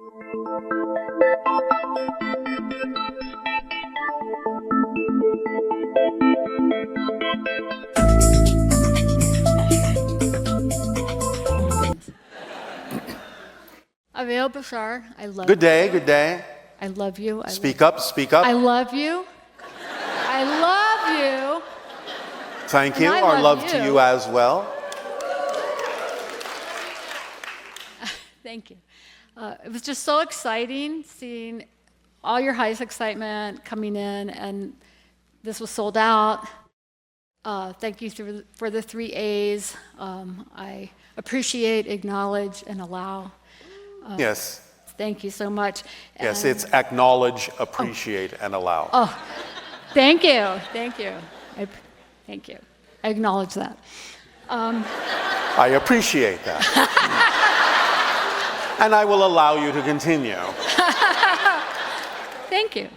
Aveo Bashar, I love Good day, good day. I love you. Speak up, speak up. I love you. I love you. Thank you. I Our love love to you. you as well. Thank you. It was just so exciting seeing all your highest excitement coming in, and this was sold out. Thank you for the 3 A's. I appreciate, acknowledge, and allow. Yes. Thank you so much. Yes, And- it's acknowledge, appreciate, and allow. Oh, thank you. Thank you. Thank you. I acknowledge that. I appreciate that. And I will allow you to continue. Thank you.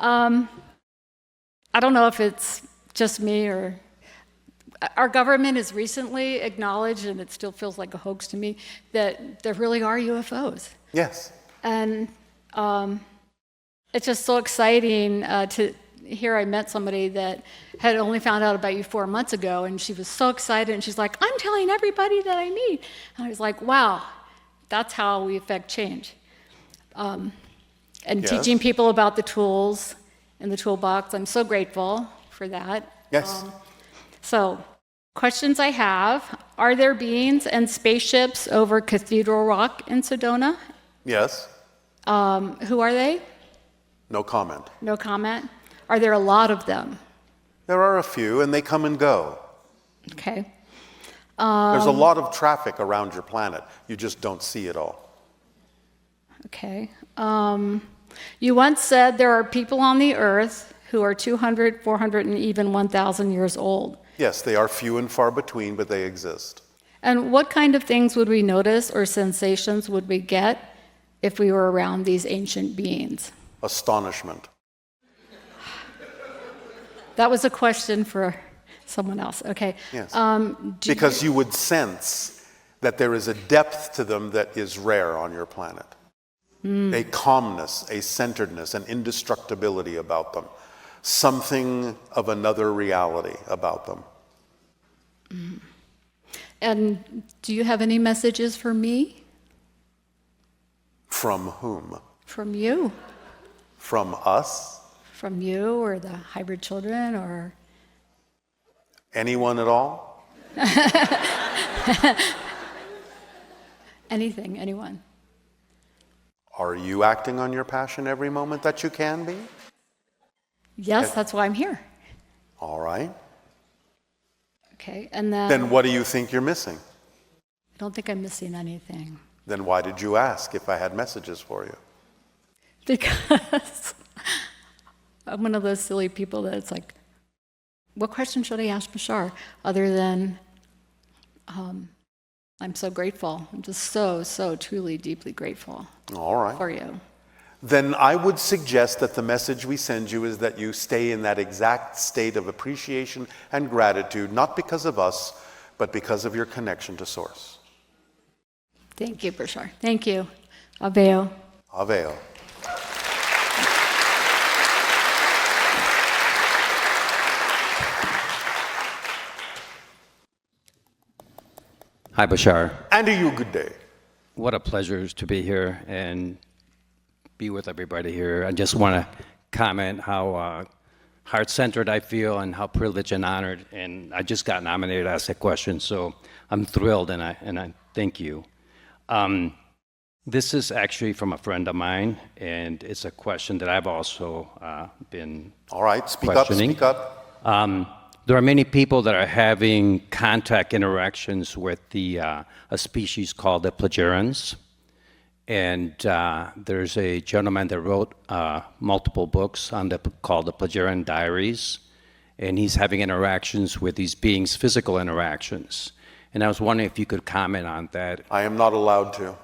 I don't know if it's just me or our government has recently acknowledged, and it still feels like a hoax to me, that there really are UFOs. Yes. And it's just so exciting to hear. I met somebody that had only found out about you 4 months ago, and she was so excited, and she's like, I'm telling everybody that I meet. And I was like, wow, that's how we affect change. And Yes. teaching people about the tools in the toolbox, I'm so grateful for that. Yes. So, questions I have, are there beings and spaceships over Cathedral Rock in Sedona? Yes. Who are they? No comment. No comment. Are there a lot of them? There are a few, and they come and go. Okay. There's a lot of traffic around your planet. You just don't see it all. Okay. You once said there are people on the earth who are 200, 400, and even 1,000 years old. Yes, they are few and far between, but they exist. And what kind of things would we notice or sensations would we get if we were around these ancient beings? Astonishment. That was a question for someone else. Okay. Yes. Because you would sense that there is a depth to them that is rare on your planet. A calmness, a centeredness, an indestructibility about them. Something of another reality about them. And do you have any messages for me? From whom? From you? From us? From you or the hybrid children or? Anyone at all? Anything, anyone. Are you acting on your passion every moment that you can be? Yes, that's why I'm here. All right. Okay, and then Then what do you think you're missing? I don't think I'm missing anything. Then why did you ask if I had messages for you? Because I'm one of those silly people that it's like, what question should I ask Bashar other than, I'm so grateful. I'm just so truly, deeply grateful All right. for you. Then I would suggest that the message we send you is that you stay in that exact state of appreciation and gratitude, not because of us, but because of your connection to Source. Thank you, Bashar. Thank you. Aveo. Aveo. Hi, Bashar. And to you, good day. What a pleasure to be here and be with everybody here. I just want to comment how heart-centered I feel and how privileged and honored. And I just got nominated to ask that question, so I'm thrilled and I thank you. This is actually from a friend of mine, and it's a question that I've also been All right, speak questioning. up, speak up. There are many people that are having contact interactions with a species called the Plagiarians. And there's a gentleman that wrote multiple books called the Plagiarian Diaries. And he's having interactions with these beings, physical interactions. And I was wondering if you could comment on that. I am not allowed to.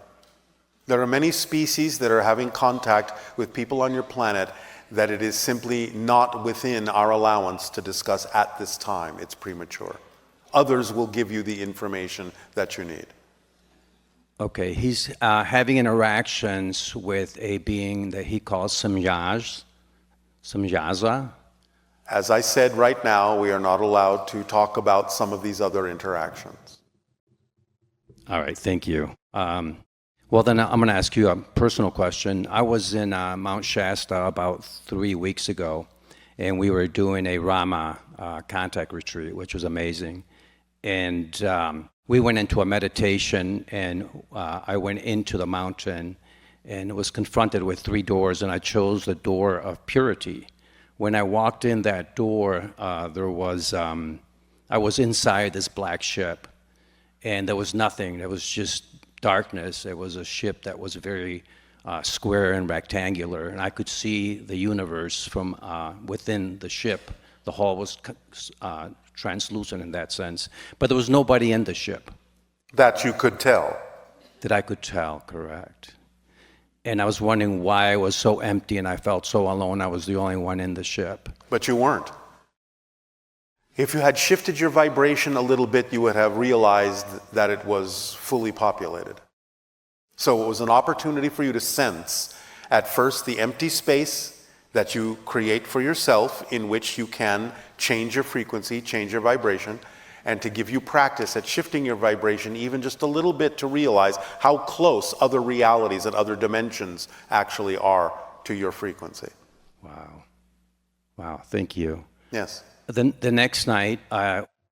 There are many species that are having contact with people on your planet that it is simply not within our allowance to discuss at this time. It's premature. Others will give you the information that you need. Okay, he's having interactions with a being that he calls Samyaza. As I said, right now, we are not allowed to talk about some of these other interactions. All right, thank you. Well, then I'm going to ask you a personal question. I was in Mount Shasta about 3 weeks ago, and we were doing a Rama contact retreat, which was amazing. And we went into a meditation, and I went into the mountain and was confronted with 3 doors, and I chose the door of purity. When I walked in that door, I was inside this black ship, and there was nothing. There was just darkness. It was a ship that was very square and rectangular, and I could see the universe from within the ship. The hull was translucent in that sense, but there was nobody in the ship. That you could tell. That I could tell, correct. And I was wondering why I was so empty and I felt so alone. I was the only one in the ship. But you weren't. If you had shifted your vibration a little bit, you would have realized that it was fully populated. So it was an opportunity for you to sense, at first, the empty space that you create for yourself, in which you can change your frequency, change your vibration, and to give you practice at shifting your vibration even just a little bit to realize how close other realities and other dimensions actually are to your frequency. Wow. Wow, thank you. Yes. The next night,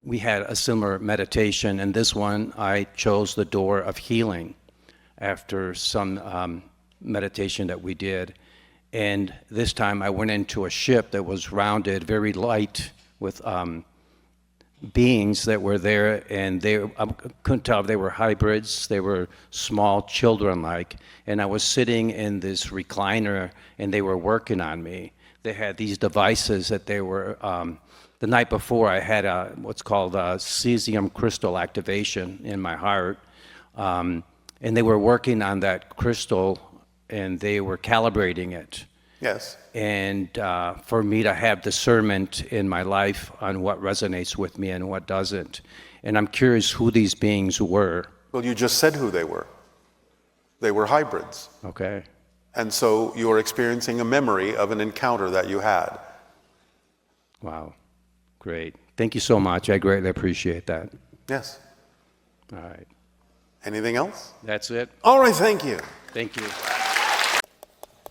we had a similar meditation, and this one I chose the door of healing after some meditation that we did. And this time I went into a ship that was rounded, very light, with beings that were there, and I couldn't tell if they were hybrids. They were small, children-like, and I was sitting in this recliner, and they were working on me. They had these devices that they were, the night before I had what's called cesium crystal activation in my heart, and they were working on that crystal, and they were calibrating it. Yes. And for me to have discernment in my life on what resonates with me and what doesn't. And I'm curious who these beings were. Well, you just said who they were. They were hybrids. Okay. And so you're experiencing a memory of an encounter that you had. Wow. Great. Thank you so much. I greatly appreciate that. Yes. All right. Anything else? That's it. All right, thank you. Thank you.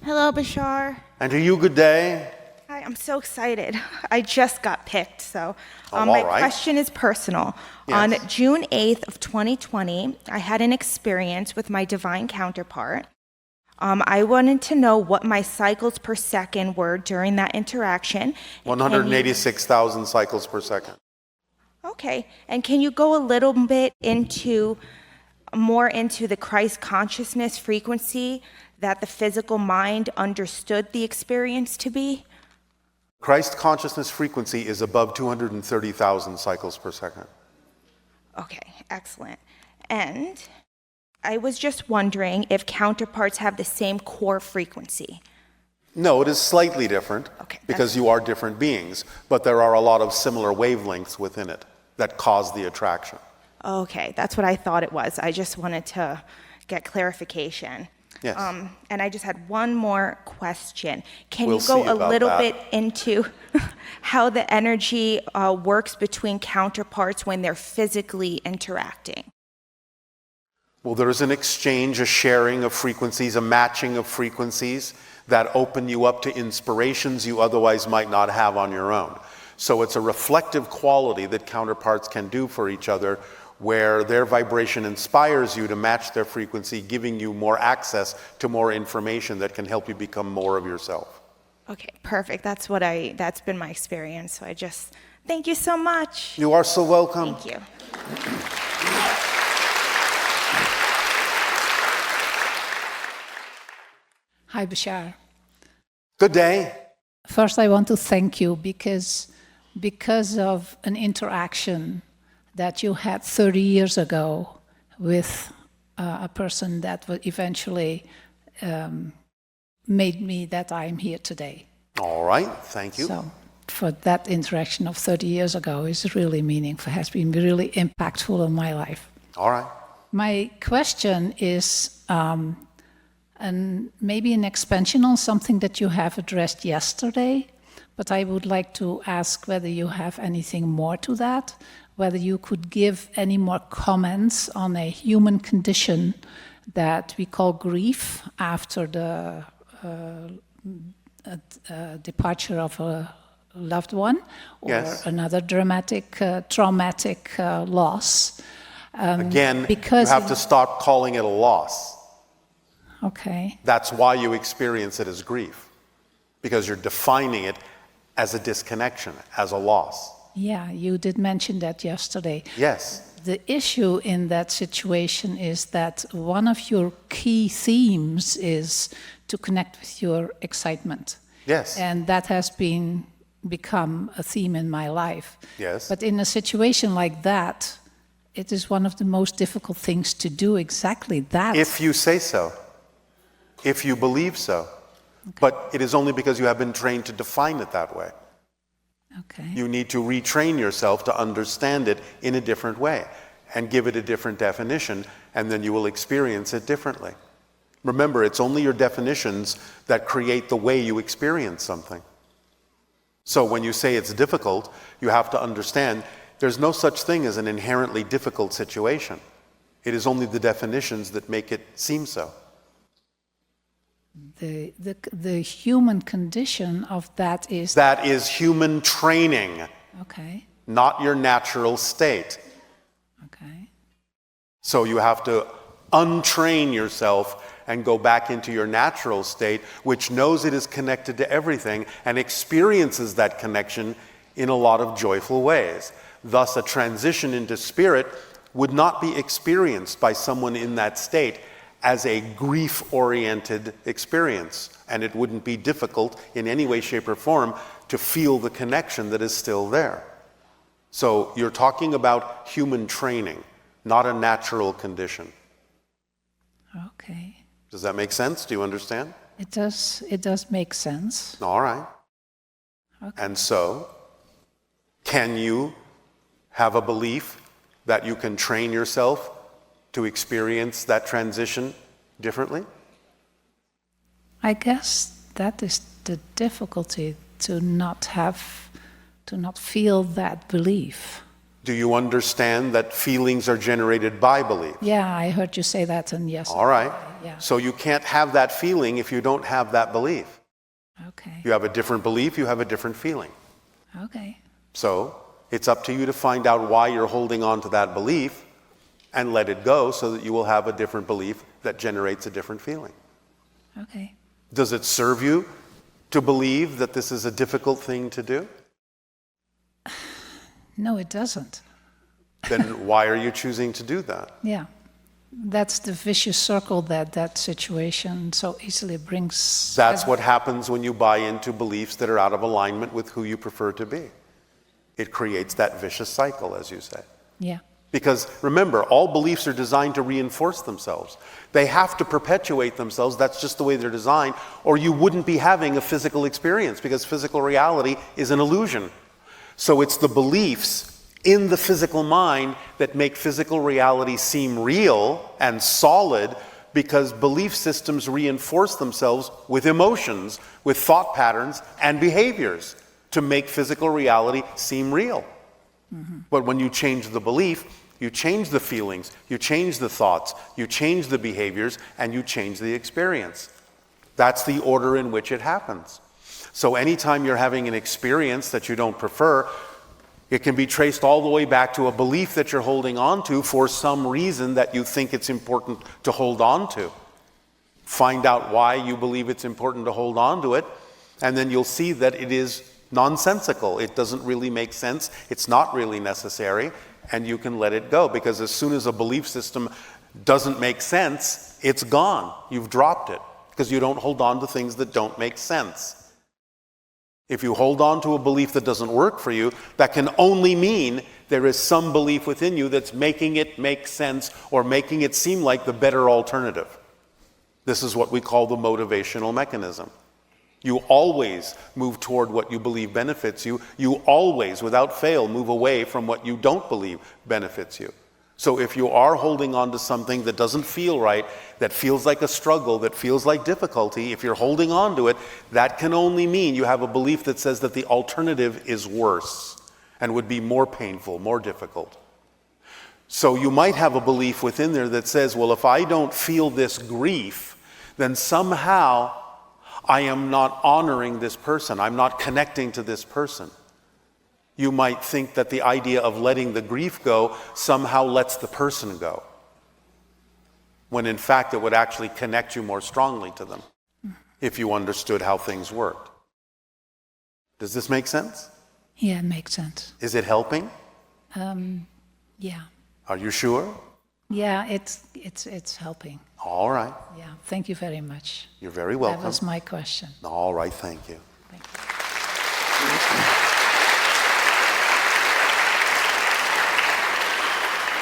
Hello, Bashar. And to you, good day. Hi, I'm so excited. I just got picked, so Oh, my all right. question is personal. Yes. On June 8th of 2020, I had an experience with my divine counterpart. I wanted to know what my cycles per second were during that interaction. 186,000 cycles per second. Okay, and can you go a little bit more into the Christ consciousness frequency that the physical mind understood the experience to be? Christ consciousness frequency is above 230,000 cycles per second. Okay, excellent. And I was just wondering if counterparts have the same core frequency. No, it is slightly different Okay, because you are different beings, but there are a lot of similar wavelengths within it that cause the attraction. Okay, that's what I thought it was. I just wanted to get clarification. Yes. And I just had one more question. Can We'll you go see a about little that. bit into how the energy works between counterparts when they're physically interacting? Well, there is an exchange, a sharing of frequencies, a matching of frequencies that open you up to inspirations you otherwise might not have on your own. So it's a reflective quality that counterparts can do for each other, where their vibration inspires you to match their frequency, giving you more access to more information that can help you become more of yourself. Okay, perfect. That's been my experience. So thank you so much. You are so welcome. Thank you. Hi, Bashar. Good day. First, I want to thank you because of an interaction that you had 30 years ago with a person that eventually made me that I'm here today. All right, thank you. So for that interaction of 30 years ago is really meaningful, has been really impactful in my life. All right. My question is maybe an expansion on something that you have addressed yesterday, but I would like to ask whether you have anything more to that, whether you could give any more comments on a human condition that we call grief after the departure of a loved one or Yes. another dramatic, traumatic loss. Again, because you have to stop calling it a loss. Okay. That's why you experience it as grief, because you're defining it as a disconnection, as a loss. Yeah, you did mention that yesterday. Yes. The issue in that situation is that one of your key themes is to connect with your excitement. Yes. And that has become a theme in my life. Yes. But in a situation like that, it is one of the most difficult things to do exactly that. If you say so, if you believe so. Okay. But it is only because you have been trained to define it that way. Okay. You need to retrain yourself to understand it in a different way and give it a different definition, and then you will experience it differently. Remember, it's only your definitions that create the way you experience something. So when you say it's difficult, you have to understand there's no such thing as an inherently difficult situation. It is only the definitions that make it seem so. The human condition of that is... That is human training, Okay. not your natural state. Okay. So you have to untrain yourself and go back into your natural state, which knows it is connected to everything and experiences that connection in a lot of joyful ways. Thus, a transition into spirit would not be experienced by someone in that state as a grief-oriented experience, and it wouldn't be difficult in any way, shape, or form to feel the connection that is still there. So you're talking about human training, not a natural condition. Okay. Does that make sense? Do you understand? It does make sense. All right. Okay. And so, can you have a belief that you can train yourself to experience that transition differently? I guess that is the difficulty, to not feel that belief. Do you understand that feelings are generated by belief? Yeah, I heard you say that, and yes. All right. Yeah. So you can't have that feeling if you don't have that belief. Okay. You have a different belief, you have a different feeling. Okay. So it's up to you to find out why you're holding on to that belief and let it go so that you will have a different belief that generates a different feeling. Okay. Does it serve you to believe that this is a difficult thing to do? No, it doesn't. Then why are you choosing to do that? Yeah. That's the vicious circle that situation so easily brings. That's what happens when you buy into beliefs that are out of alignment with who you prefer to be. It creates that vicious cycle, as you say. Yeah. Because remember, all beliefs are designed to reinforce themselves. They have to perpetuate themselves. That's just the way they're designed. Or you wouldn't be having a physical experience, because physical reality is an illusion. So it's the beliefs in the physical mind that make physical reality seem real and solid, because belief systems reinforce themselves with emotions, with thought patterns and behaviors to make physical reality seem real. Mm-hmm. But when you change the belief, you change the feelings, you change the thoughts, you change the behaviors, and you change the experience. That's the order in which it happens. So anytime you're having an experience that you don't prefer, it can be traced all the way back to a belief that you're holding on to for some reason that you think it's important to hold on to. Find out why you believe it's important to hold on to it, and then you'll see that it is nonsensical. It doesn't really make sense. It's not really necessary, and you can let it go, because as soon as a belief system doesn't make sense, it's gone. You've dropped it, because you don't hold on to things that don't make sense. If you hold on to a belief that doesn't work for you, that can only mean there is some belief within you that's making it make sense or making it seem like the better alternative. This is what we call the motivational mechanism. You always move toward what you believe benefits you. You always, without fail, move away from what you don't believe benefits you. So if you are holding on to something that doesn't feel right, that feels like a struggle, that feels like difficulty, if you're holding on to it, that can only mean you have a belief that says that the alternative is worse and would be more painful, more difficult. So you might have a belief within there that says, well, if I don't feel this grief, then somehow I am not honoring this person. I'm not connecting to this person. You might think that the idea of letting the grief go somehow lets the person go, when in fact it would actually connect you more strongly to them if you understood how things worked. Does this make sense? Yeah, it makes sense. Is it helping? Yeah. Are you sure? Yeah, it's helping. All right. Yeah, thank you very much. You're very welcome. That was my question. All right, thank you. Thank you.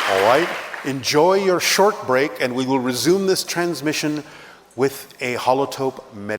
All right, enjoy your short break, and we will resume this transmission with a holotope meditation.